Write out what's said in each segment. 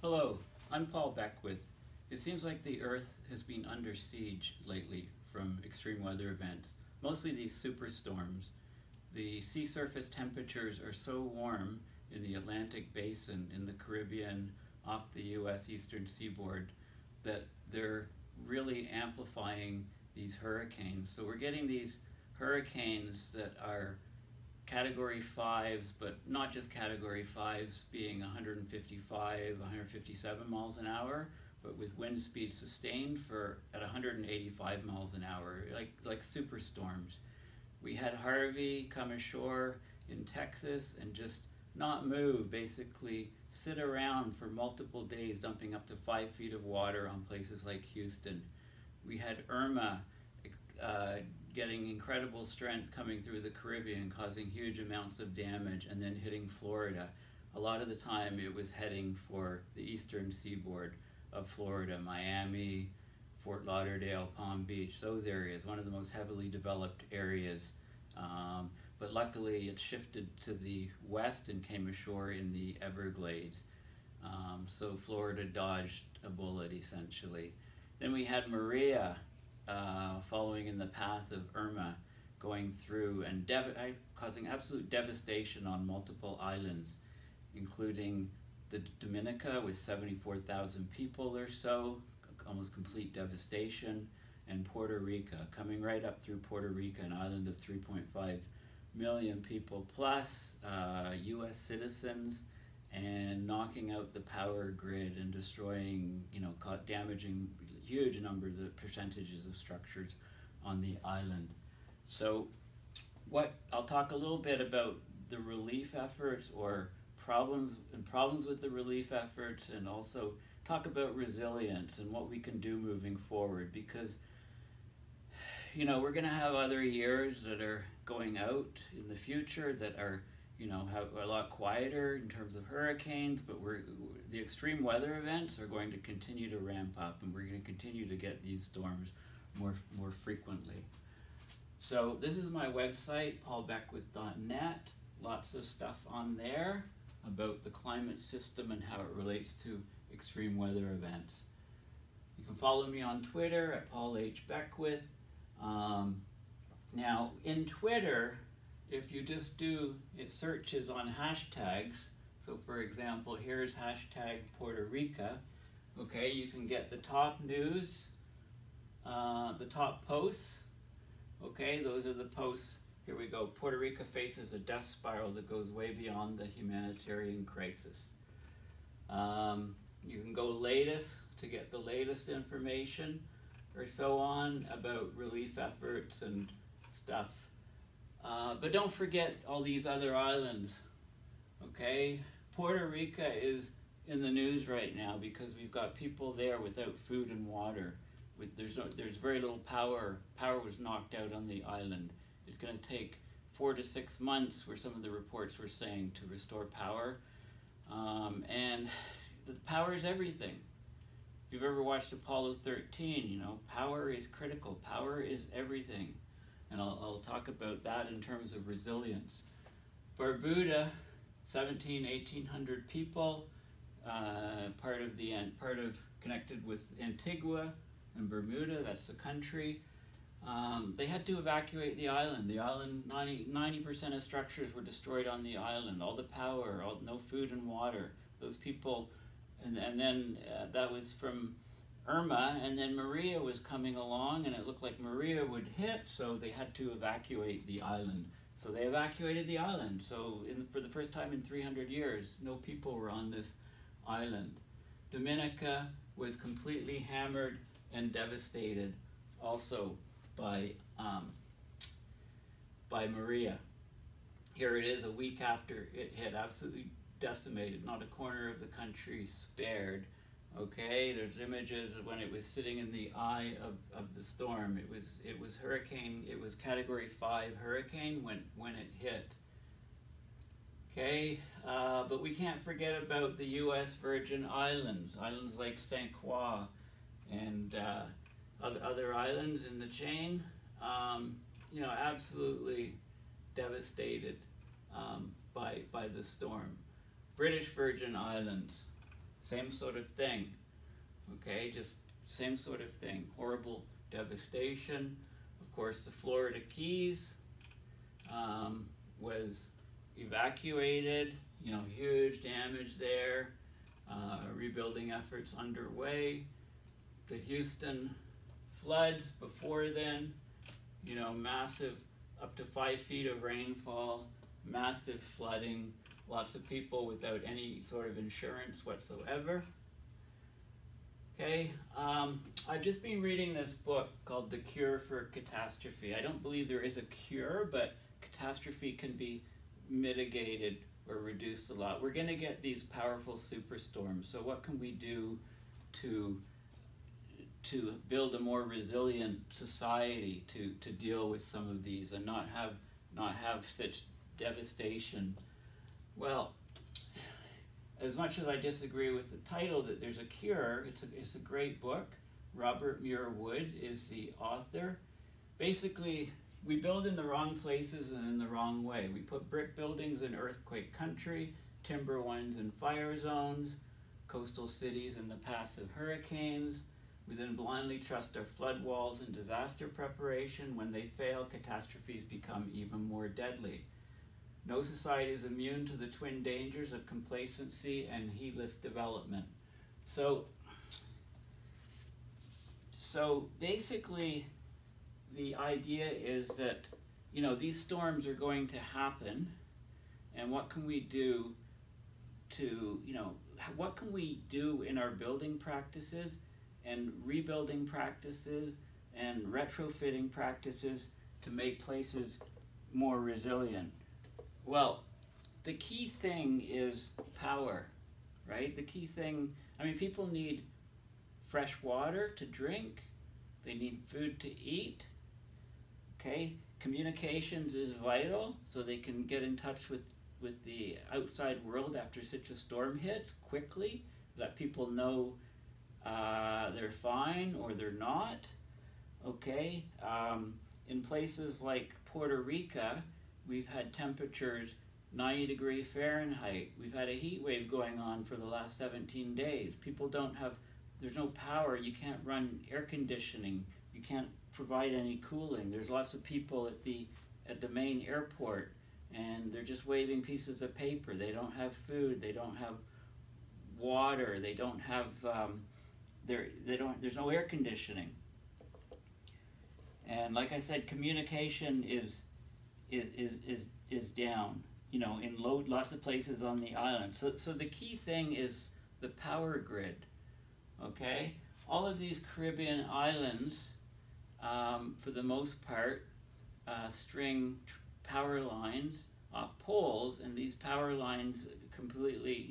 Hello, I'm Paul Beckwith. It seems like the Earth has been under siege lately from extreme weather events, mostly these superstorms. The sea surface temperatures are so warm in the Atlantic Basin, in the Caribbean, off the US eastern seaboard, that they're really amplifying these hurricanes. So we're getting these hurricanes that are Category 5s, but not just Category 5s being 155, 157 miles an hour, but with wind speeds sustained for at 185 miles an hour, like superstorms. We had Harvey come ashore in Texas and just not move, basically sit around for multiple days, dumping up to 5 feet of water on places like Houston. We had Irma getting incredible strength coming through the Caribbean, causing huge amounts of damage, and then hitting Florida. A lot of the time it was heading for the eastern seaboard of Florida, Miami, Fort Lauderdale, Palm Beach, those areas, one of the most heavily developed areas. But luckily it shifted to the west and came ashore in the Everglades. So Florida dodged a bullet essentially. Then we had Maria following in the path of Irma, going through and causing absolute devastation on multiple islands, including the Dominica with 74,000 people or so, almost complete devastation, and Puerto Rico, coming right up through Puerto Rico, an island of 3.5 million people plus, US citizens, and knocking out the power grid and destroying, damaging huge numbers of percentages of structures on the island. So I'll talk a little bit about the relief efforts or problems with the relief efforts, and also talk about resilience and what we can do moving forward, because we're going to have other years that are going out in the future that are have a lot quieter in terms of hurricanes, but the extreme weather events are going to continue to ramp up, and we're going to continue to get these storms more frequently. So this is my website, paulbeckwith.net. Lots of stuff on there about the climate system and how it relates to extreme weather events. You can follow me on Twitter at Paul H. Beckwith. Now in Twitter, if you just do searches on hashtags, so for example, here's hashtag Puerto Rico, okay, you can get the top news, the top posts, okay, those are the posts. Here we go, Puerto Rico faces a death spiral that goes way beyond the humanitarian crisis. You can go latest to get the latest information or so on about relief efforts and stuff. But don't forget all these other islands, okay? Puerto Rico is in the news right now because we've got people there without food and water. There's very little power. Power was knocked out on the island. It's going to take 4 to 6 months, where some of the reports were saying, to restore power. And the power is everything. If you've ever watched Apollo 13, power is critical. Power is everything. And I'll talk about that in terms of resilience. Barbuda, 1,800 people, part of connected with Antigua and Bermuda, that's the country. They had to evacuate the island. The island, 90% of structures were destroyed on the island. All the power, no food and water. Those people, and then that was from Irma, and then Maria was coming along, and it looked like Maria would hit, so they had to evacuate the island. So they evacuated the island. So for the first time in 300 years, no people were on this island. Dominica was completely hammered and devastated also by Maria. Here it is a week after it hit, absolutely decimated, not a corner of the country spared. Okay, there's images of when it was sitting in the eye of the storm. It was Category 5 hurricane when it hit. Okay, but we can't forget about the U.S. Virgin Islands, islands like St. Croix and other islands in the chain. Absolutely devastated by the storm. British Virgin Islands. same sort of thing. Okay, just same sort of thing. Horrible devastation. Of course, the Florida Keys was evacuated. You know, huge damage there. Rebuilding efforts underway. The Houston floods before then. You know, massive, up to 5 feet of rainfall, massive flooding, lots of people without any sort of insurance whatsoever. Okay, I've just been reading this book called The Cure for Catastrophe. I don't believe there is a cure, but catastrophe can be mitigated or reduced a lot. We're going to get these powerful superstorms, so what can we do to build a more resilient society to deal with some of these and not have such devastation? Well, as much as I disagree with the title that there's a cure, it's a great book. Robert Muir Wood is the author. Basically, we build in the wrong places and in the wrong way. We put brick buildings in earthquake country, timber ones in fire zones, coastal cities in the paths of hurricanes. We then blindly trust our flood walls and disaster preparation. When they fail, catastrophes become even more deadly. No society is immune to the twin dangers of complacency and heedless development. So basically, the idea is that, you know, these storms are going to happen, and what can we do to, you know, what can we do in our building practices and rebuilding practices and retrofitting practices to make places more resilient? Well, the key thing is power, right? The key thing, I mean, people need fresh water to drink, they need food to eat, okay? Communications is vital, so they can get in touch with the outside world after such a storm hits quickly, let people know they're fine or they're not, okay? In places like Puerto Rico, we've had temperatures 90 degrees Fahrenheit. We've had a heat wave going on for the last 17 days. People don't have, there's no power. You can't run air conditioning. You can't provide any cooling. There's lots of people at the main airport, and they're just waving pieces of paper. They don't have food. They don't have water. They don't have, there's no air conditioning. And like I said, communication is down, you know, in lots of places on the island. So the key thing is the power grid, okay? All of these Caribbean islands, for the most part, string power lines off poles, and these power lines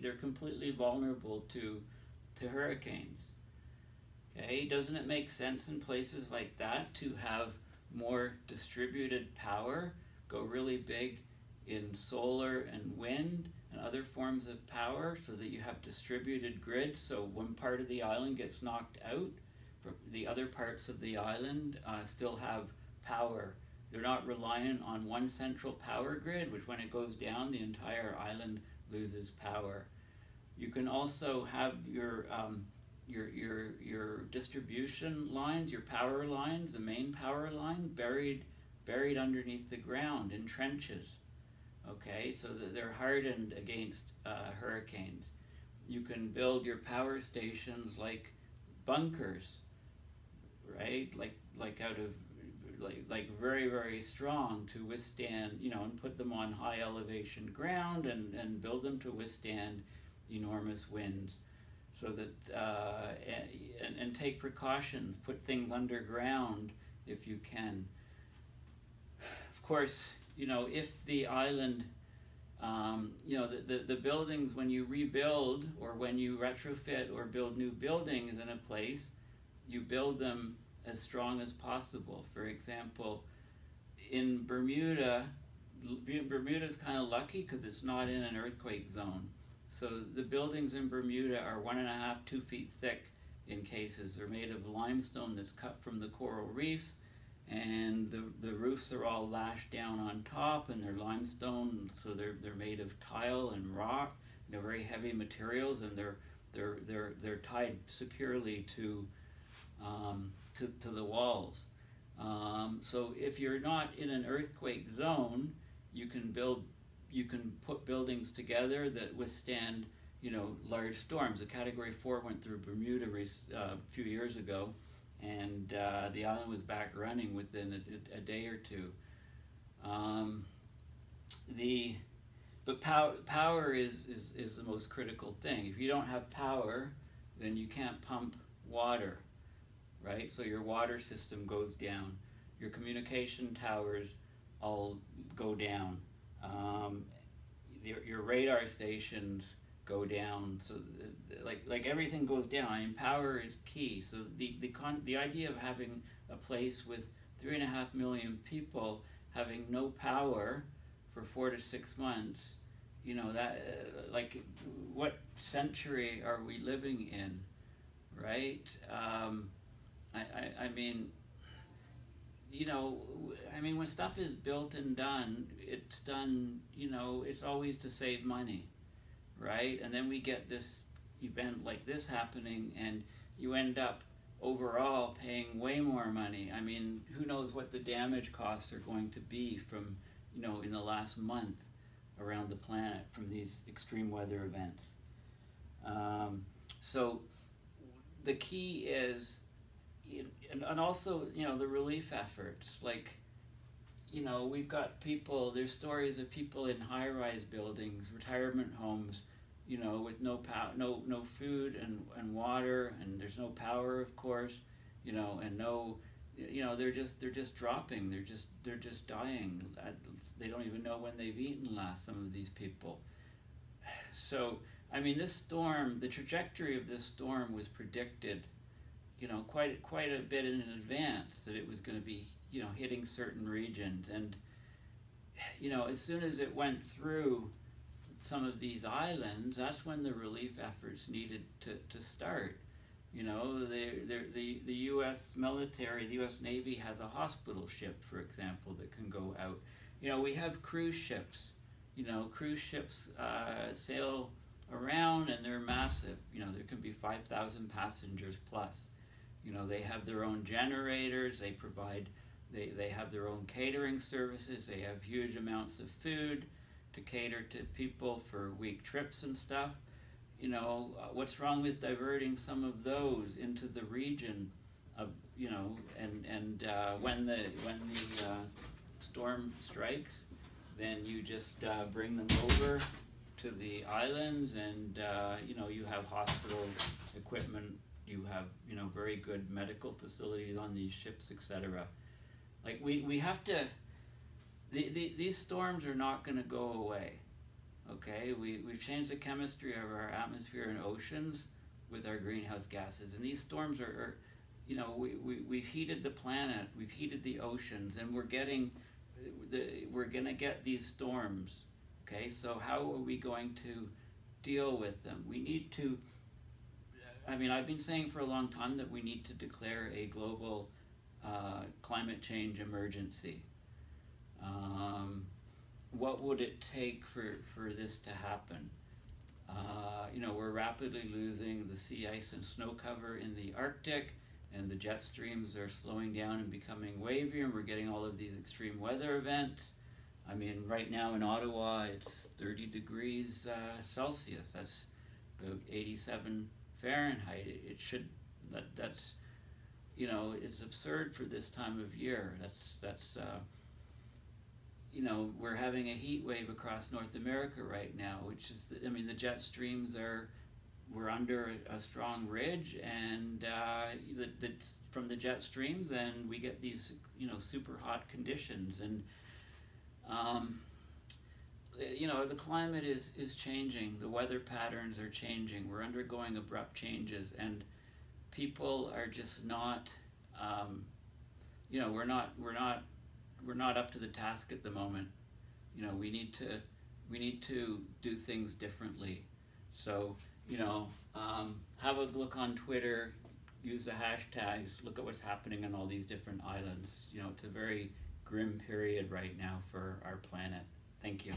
they're completely vulnerable to hurricanes. Okay, doesn't it make sense in places like that to have more distributed power, go really big in solar and wind and other forms of power so that you have distributed grids, so one part of the island gets knocked out, the other parts of the island still have power. They're not reliant on one central power grid, which when it goes down, the entire island loses power. You can also have your distribution lines, your power lines, the main power line, buried underneath the ground in trenches, okay, so that they're hardened against hurricanes. You can build your power stations like bunkers, right, like out of like very, very strong to withstand, you know, and put them on high elevation ground and build them to withstand enormous winds. So that, and take precautions, put things underground if you can. Of course, you know, if the island, you know, the buildings, when you rebuild or when you retrofit or build new buildings in a place, you build them as strong as possible. For example, in Bermuda's kind of lucky because it's not in an earthquake zone. So the buildings in Bermuda are 1.5 to 2 feet thick in cases. They're made of limestone that's cut from the coral reefs, and the roofs are all lashed down on top, and they're limestone, so they're made of tile and rock. They're very heavy materials, and They're tied securely to the walls. So if you're not in an earthquake zone, you can put buildings together that withstand, large storms. A Category 4 went through Bermuda a few years ago, and the island was back running within a day or two. But power is the most critical thing. If you don't have power, then you can't pump water, right? So your water system goes down. Your communication towers all go down. Your radar stations go down. So like everything goes down. I mean, power is key. So the idea of having a place with 3.5 million people having no power for 4 to 6 months, like what century are we living in, right? I mean, when stuff is built and done, it's done, it's always to save money, right? And then we get this event like this happening, and you end up overall paying way more money. I mean, who knows what the damage costs are going to be from, in the last month around the planet from these extreme weather events. So the key is, and also, the relief efforts. Like, we've got people, there's stories of people in high-rise buildings, retirement homes, with no food and water, and there's no power, of course, and no, they're just dropping, they're just dying. They don't even know when they've eaten last, some of these people. So, I mean, this storm, the trajectory of this storm was predicted, quite a bit in advance, that it was going to be, hitting certain regions. And, as soon as it went through some of these islands, that's when the relief efforts needed to start. The U.S. military, the U.S. Navy has a hospital ship, for example, that can go out. We have cruise ships. Cruise ships sail around, and they're massive. There can be 5,000 passengers plus. They have their own generators. They provide, they have their own catering services. They have huge amounts of food to cater to people for week trips and stuff. What's wrong with diverting some of those into the region of, when the storm strikes, then you just bring them over to the islands, and you have hospital equipment, you have very good medical facilities on these ships, etc. Like we have to. These storms are not going to go away. Okay, we've changed the chemistry of our atmosphere and oceans with our greenhouse gases, and these storms are we've heated the planet, we've heated the oceans, and we're gonna get these storms. Okay, so how are we going to deal with them? We need to. I've been saying for a long time that we need to declare a global climate change emergency. What would it take for this to happen? We're rapidly losing the sea ice and snow cover in the Arctic, and the jet streams are slowing down and becoming wavier, and we're getting all of these extreme weather events. I mean, right now in Ottawa, it's 30 degrees Celsius. That's about 87 Fahrenheit. That's it's absurd for this time of year. We're having a heat wave across North America right now, which is, the jet streams we're under a strong ridge, and from the jet streams, and we get these, super hot conditions, and the climate is changing, the weather patterns are changing, we're undergoing abrupt changes, and people are just not, we're not up to the task at the moment. We need to do things differently. So, have a look on Twitter, use the hashtags, look at what's happening on all these different islands. It's a very grim period right now for our planet. Thank you.